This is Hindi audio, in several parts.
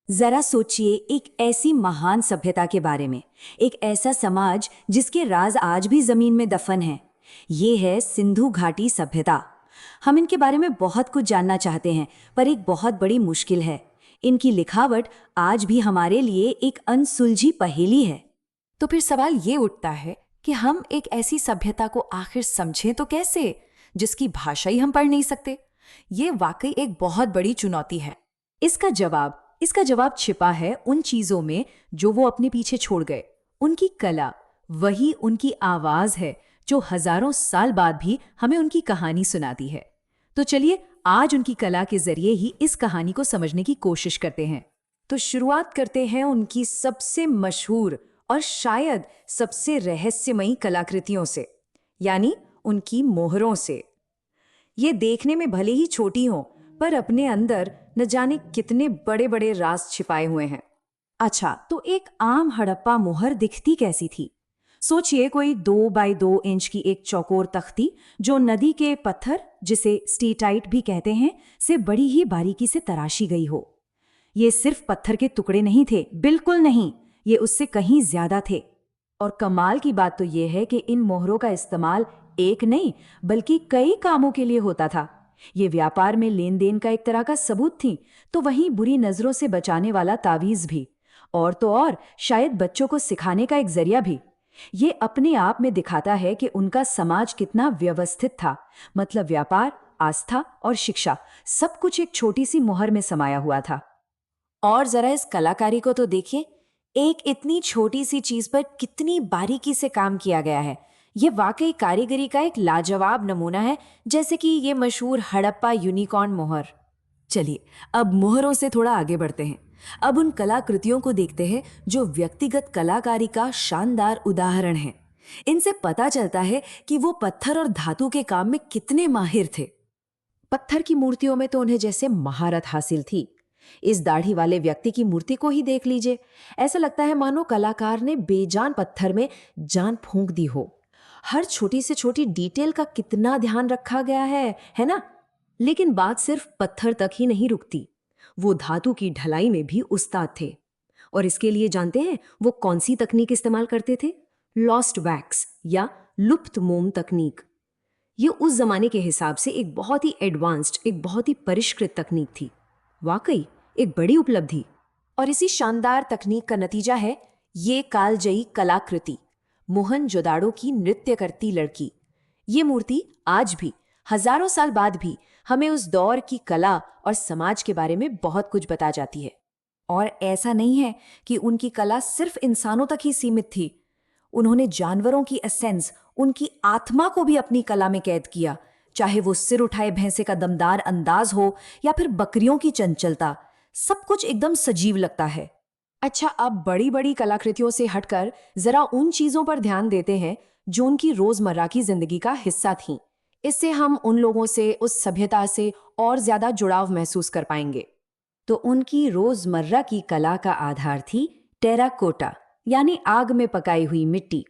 जरा सोचिए एक ऐसी महान सभ्यता के बारे में, एक ऐसा समाज जिसके राज आज भी जमीन में दफन है। ये है सिंधु घाटी सभ्यता। हम इनके बारे में बहुत कुछ जानना चाहते हैं, पर एक बहुत बड़ी मुश्किल है। इनकी लिखावट आज भी हमारे लिए एक अनसुलझी पहेली है। तो फिर सवाल ये उठता है कि हम एक ऐसी सभ्यता को आखिर समझें तो कैसे, जिसकी भाषा ही हम पढ़ नहीं सकते। ये वाकई एक बहुत बड़ी चुनौती है। इसका जवाब छिपा है उन चीजों में जो वो अपने पीछे छोड़ गए। उनकी कला, वही उनकी आवाज है जो हजारों साल बाद भी हमें उनकी कहानी सुनाती है। तो चलिए आज उनकी कला के जरिए ही इस कहानी को समझने की कोशिश करते हैं। तो शुरुआत करते हैं उनकी सबसे मशहूर और शायद सबसे रहस्यमयी कलाकृतियों से, यानी उनकी मोहरों से। ये देखने में भले ही छोटी हों, पर अपने अंदर न जाने कितने बड़े बड़े राज छिपाए हुए हैं। अच्छा, तो एक आम हड़प्पा मोहर दिखती कैसी थी? सोचिए कोई 2 बाय 2 इंच की एक चौकोर तख्ती जो नदी के पत्थर, जिसे स्टीटाइट भी कहते हैं, से बड़ी ही बारीकी से तराशी गई हो। ये सिर्फ पत्थर के टुकड़े नहीं थे, बिल्कुल नहीं, ये उससे कहीं ज्यादा थे। और कमाल की बात तो ये है कि इन मोहरों का इस्तेमाल एक नहीं बल्कि कई कामों के लिए होता था। ये व्यापार में लेन देन का एक तरह का सबूत थी, तो वहीं बुरी नजरों से बचाने वाला तावीज भी, और तो और शायद बच्चों को सिखाने का एक जरिया भी। ये अपने आप में दिखाता है कि उनका समाज कितना व्यवस्थित था। मतलब व्यापार, आस्था और शिक्षा, सब कुछ एक छोटी सी मोहर में समाया हुआ था। और जरा इस कलाकारी को तो देखिए, एक इतनी छोटी सी चीज पर कितनी बारीकी से काम किया गया है। ये वाकई कारीगरी का एक लाजवाब नमूना है, जैसे कि ये मशहूर हड़प्पा यूनिकॉर्न मोहर। चलिए अब मोहरों से थोड़ा आगे बढ़ते हैं। अब उन कलाकृतियों को देखते हैं जो व्यक्तिगत कलाकारी का शानदार उदाहरण है। इनसे पता चलता है कि वो पत्थर और धातु के काम में कितने माहिर थे। पत्थर की मूर्तियों में तो उन्हें जैसे महारत हासिल थी। इस दाढ़ी वाले व्यक्ति की मूर्ति को ही देख लीजिए, ऐसा लगता है मानो कलाकार ने बेजान पत्थर में जान फूंक दी हो। हर छोटी से छोटी डिटेल का कितना ध्यान रखा गया है ना? लेकिन बात सिर्फ पत्थर तक ही नहीं रुकती। वो धातु की ढलाई में भी उस्ताद थे। और इसके लिए जानते हैं वो कौन सी तकनीक इस्तेमाल करते थे? लॉस्ट वैक्स या लुप्त मोम तकनीक। ये उस जमाने के हिसाब से एक बहुत ही एडवांस्ड, एक बहुत ही परिष्कृत तकनीक थी। वाकई एक बड़ी उपलब्धि। और इसी शानदार तकनीक का नतीजा है ये कालजयी कलाकृति, मोहनजोदाड़ो की नृत्य करती लड़की। ये मूर्ति आज भी, हजारों साल बाद भी, हमें उस दौर की कला और समाज के बारे में बहुत कुछ बता जाती है। और ऐसा नहीं है कि उनकी कला सिर्फ इंसानों तक ही सीमित थी। उन्होंने जानवरों की एसेंस, उनकी आत्मा को भी अपनी कला में कैद किया। चाहे वो सिर उठाए भैंसे का दमदार अंदाज हो या फिर बकरियों की चंचलता, सब कुछ एकदम सजीव लगता है। अच्छा, अब बड़ी बड़ी कलाकृतियों से हटकर जरा उन चीजों पर ध्यान देते हैं जो उनकी रोजमर्रा की जिंदगी का हिस्सा थीं। इससे हम उन लोगों से, उस सभ्यता से और ज्यादा जुड़ाव महसूस कर पाएंगे। तो उनकी रोजमर्रा की कला का आधार थी टेराकोटा, यानी आग में पकाई हुई मिट्टी।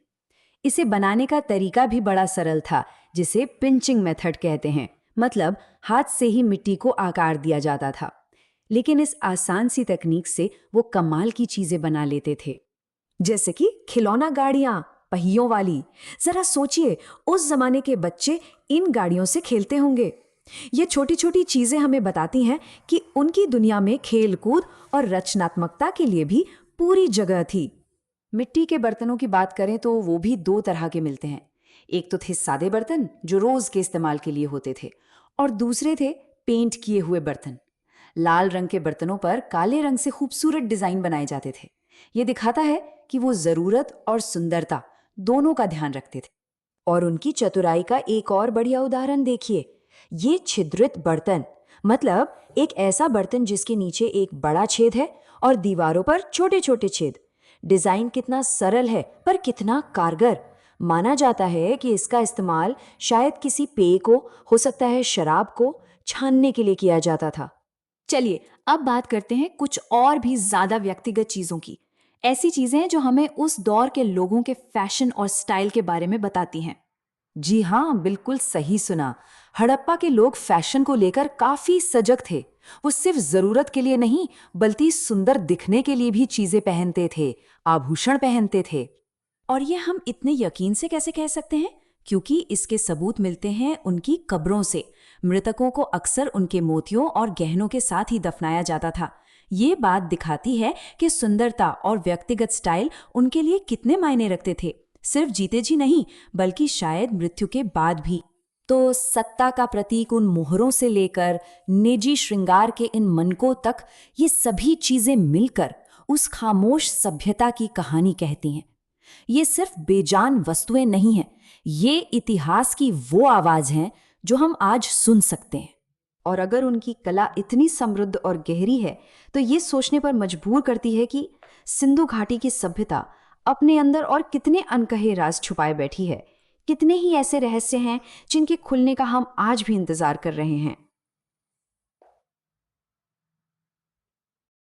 इसे बनाने का तरीका भी बड़ा सरल था, जिसे पिंचिंग मेथड कहते हैं। मतलब हाथ से ही मिट्टी को आकार दिया जाता था। लेकिन इस आसान सी तकनीक से वो कमाल की चीजें बना लेते थे, जैसे कि खिलौना गाड़ियां, पहियों वाली। जरा सोचिए उस जमाने के बच्चे इन गाड़ियों से खेलते होंगे। ये छोटी छोटी चीजें हमें बताती हैं कि उनकी दुनिया में खेल कूद और रचनात्मकता के लिए भी पूरी जगह थी। मिट्टी के बर्तनों की बात करें तो वो भी दो तरह के मिलते हैं। एक तो थे सादे बर्तन जो रोज के इस्तेमाल के लिए होते थे, और दूसरे थे पेंट किए हुए बर्तन। लाल रंग के बर्तनों पर काले रंग से खूबसूरत डिजाइन बनाए जाते थे। ये दिखाता है कि वो जरूरत और सुंदरता दोनों का ध्यान रखते थे। और उनकी चतुराई का एक और बढ़िया उदाहरण देखिए, ये छिद्रित बर्तन। मतलब एक ऐसा बर्तन जिसके नीचे एक बड़ा छेद है और दीवारों पर छोटे छोटे छेद। डिजाइन कितना सरल है पर कितना कारगर। माना जाता है कि इसका इस्तेमाल शायद किसी पेय को, हो सकता है शराब को, छानने के लिए किया जाता था। चलिए अब बात करते हैं कुछ और भी ज्यादा व्यक्तिगत चीजों की। ऐसी चीजें जो हमें उस दौर के लोगों के फैशन और स्टाइल के बारे में बताती हैं। जी हाँ, बिल्कुल सही सुना। हड़प्पा के लोग फैशन को लेकर काफी सजग थे। वो सिर्फ जरूरत के लिए नहीं, बल्कि सुंदर दिखने के लिए भी चीजें पहनते थे, आभूषण पहनते थे। और ये हम इतने यकीन से कैसे कह सकते हैं? क्योंकि इसके सबूत मिलते हैं उनकी कब्रों से। मृतकों को अक्सर उनके मोतियों और गहनों के साथ ही दफनाया जाता था। ये बात दिखाती है कि सुंदरता और व्यक्तिगत स्टाइल उनके लिए कितने मायने रखते थे, सिर्फ जीते जी नहीं, बल्कि शायद मृत्यु के बाद भी। तो सत्ता का प्रतीक उन मोहरों से लेकर निजी श्रृंगार के इन मनकों तक, ये सभी चीजें मिलकर उस खामोश सभ्यता की कहानी कहती हैं। ये सिर्फ बेजान वस्तुएं नहीं हैं, ये इतिहास की वो आवाज हैं जो हम आज सुन सकते हैं। और अगर उनकी कला इतनी समृद्ध और गहरी है तो ये सोचने पर मजबूर करती है कि सिंधु घाटी की सभ्यता अपने अंदर और कितने अनकहे राज छुपाए बैठी है। कितने ही ऐसे रहस्य हैं जिनके खुलने का हम आज भी इंतजार कर रहे हैं।